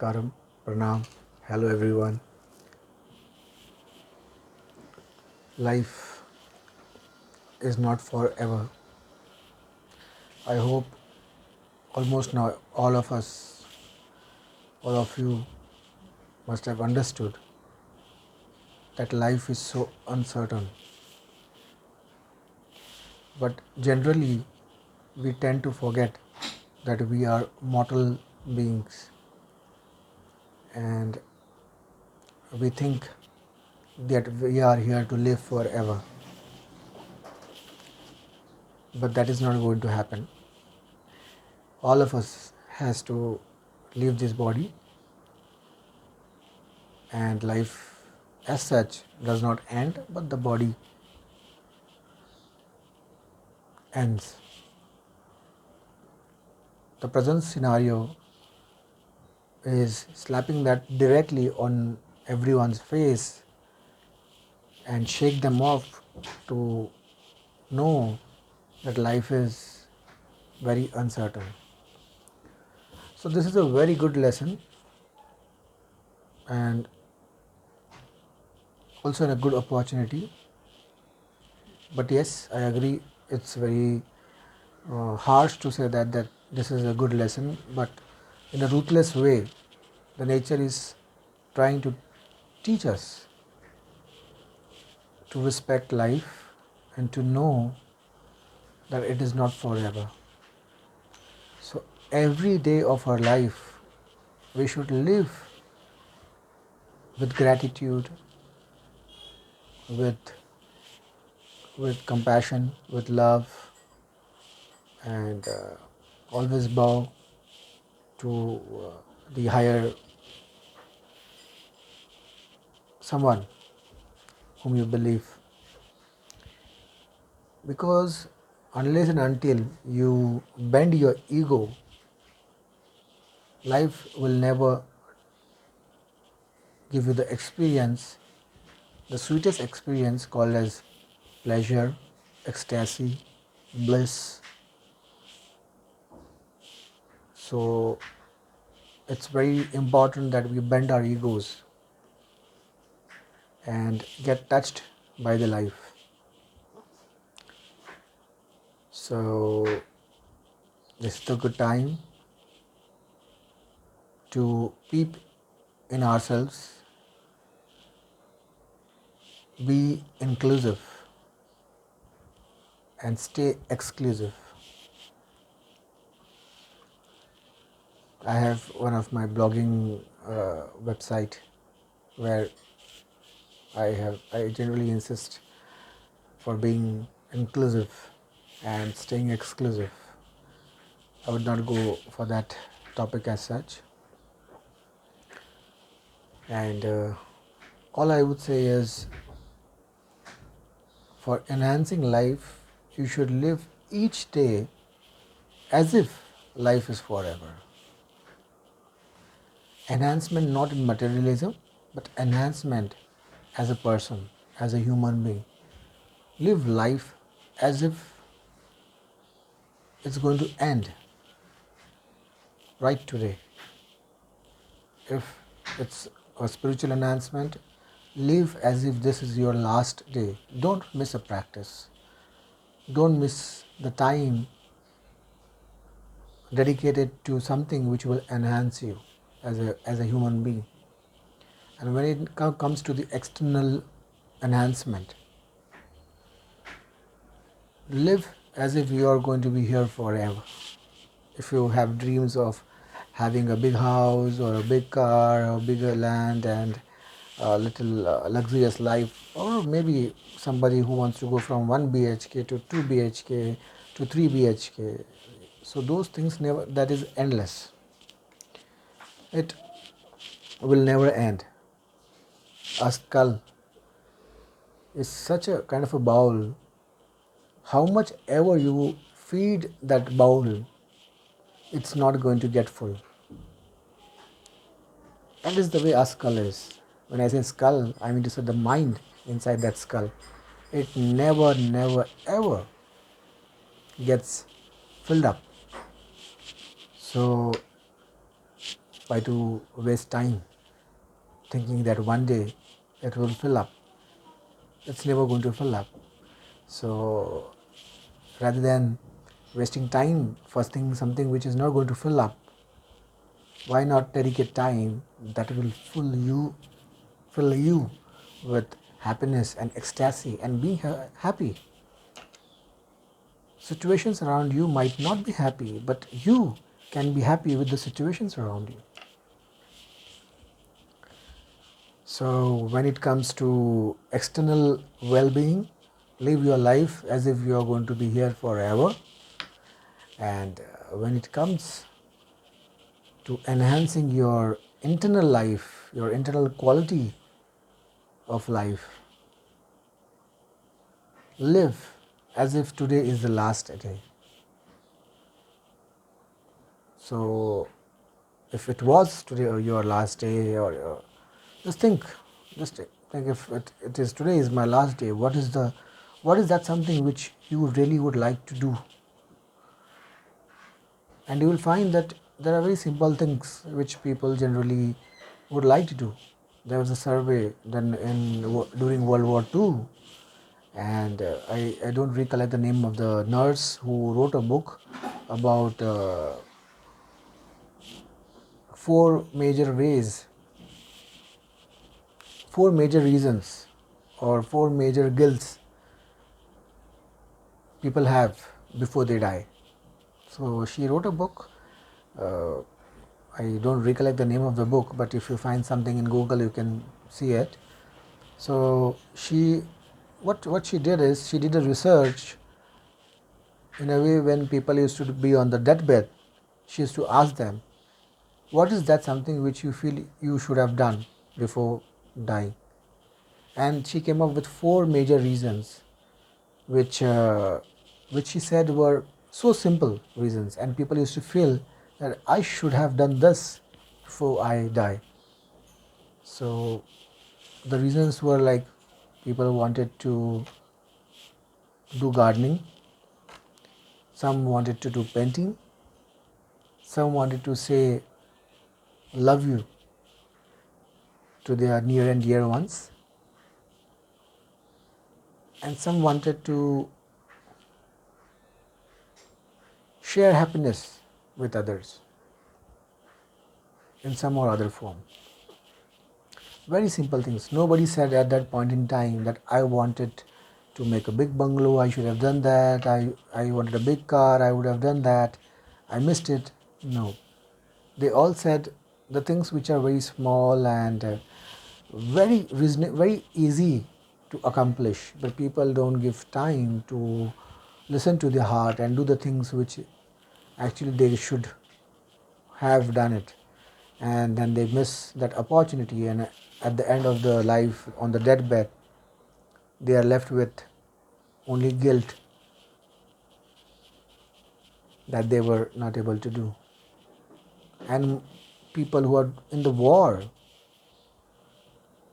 Namaskaram, Pranam, hello everyone. Life is not forever. I hope almost now all of us, all of you must have understood that life is so uncertain. But generally, we tend to forget that we are mortal beings and we think that we are here to live forever. But that is not going to happen. All of us has to leave this body, and life as such does not end, but the body ends. The present scenario is slapping that directly on everyone's face and shake them off to know that life is very uncertain. So this is a very good lesson and also a good opportunity. But yes, I agree, it's very harsh to say that this is a good lesson, but in a ruthless way, the nature is trying to teach us to respect life and to know that it is not forever. So every day of our life, we should live with gratitude, with compassion, with love, and always bow to the higher someone whom you believe. Because unless and until you bend your ego, life will never give you the experience, the sweetest experience called as pleasure, ecstasy, bliss. So it's very important that we bend our egos and get touched by the life. So this is the good time to peep in ourselves, be inclusive and stay exclusive. I have one of my blogging website where I generally insist for being inclusive and staying exclusive. I would not go for that topic as such. And all I would say is, for enhancing life, you should live each day as if life is forever. Enhancement not in materialism, but enhancement as a person, as a human being. Live life as if it's going to end right today. If it's a spiritual enhancement, live as if this is your last day. Don't miss a practice. Don't miss the time dedicated to something which will enhance you as a human being. And when it comes to the external enhancement, live as if you are going to be here forever. If you have dreams of having a big house or a big car or bigger land and a little luxurious life, or maybe somebody who wants to go from 1 BHK to 2 BHK to 3 BHK, so those things never, that is endless. It will never end. A skull is such a kind of a bowl. How much ever you feed that bowl, it's not going to get full. That is the way a skull is. When I say skull, I mean to say the mind inside that skull. It never, never, ever gets filled up. So Why to waste time thinking that one day it will fill up? It's never going to fill up. So rather than wasting time fasting something which is not going to fill up, why not dedicate time that will fill you with happiness and ecstasy and be happy? Situations around you might not be happy, but you can be happy with the situations around you. So when it comes to external well-being, live your life as if you are going to be here forever. And when it comes to enhancing your internal life, your internal quality of life, live as if today is the last day. So if it was today or your last day, or just think if it is today is my last day, what is that something which you really would like to do? And you will find that there are very simple things which people generally would like to do. There was a survey done during World War II, and I don't recollect the name of the nurse who wrote a book about four major reasons or four major guilts people have before they die. So she wrote a book. I don't recollect the name of the book, but if you find something in Google, you can see it. So what she did is she did a research in a way. When people used to be on the deathbed, she used to ask them, what is that something which you feel you should have done before dying? And she came up with four major reasons, which she said were so simple reasons, and people used to feel that I should have done this before I die. So the reasons were like, people wanted to do gardening, some wanted to do painting, some wanted to say love you to their near and dear ones, and some wanted to share happiness with others in some or other form. Very simple things. Nobody said at that point in time that I wanted to make a big bungalow, I should have done that, I wanted a big car, I would have done that, I missed it. No. They all said the things which are very small and very easy to accomplish, but people don't give time to listen to their heart and do the things which actually they should have done it, and then they miss that opportunity, and at the end of the life on the deathbed they are left with only guilt that they were not able to do. And people who are in the war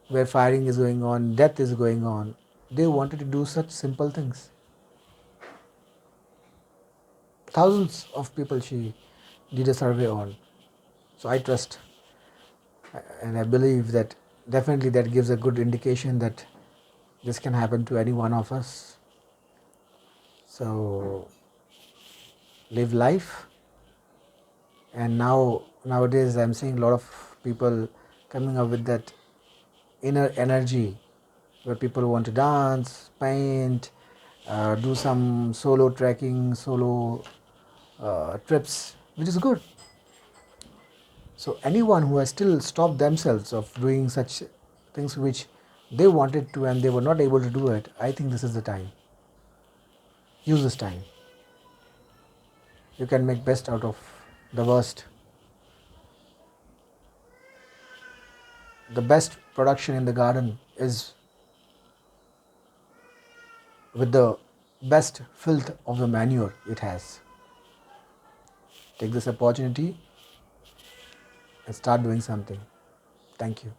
where firing is going on, death is going on, they wanted to do such simple things. Thousands of people she did a survey on. So I trust and I believe that definitely that gives a good indication that this can happen to any one of us. So live life. And nowadays I'm seeing a lot of people coming up with that inner energy where people want to dance, paint, do some solo trekking, solo trips, which is good. So anyone who has still stopped themselves of doing such things which they wanted to and they were not able to do it, I think this is the time. Use this time. You can make best out of the worst. The best production in the garden is with the best filth of the manure it has. Take this opportunity and start doing something. Thank you.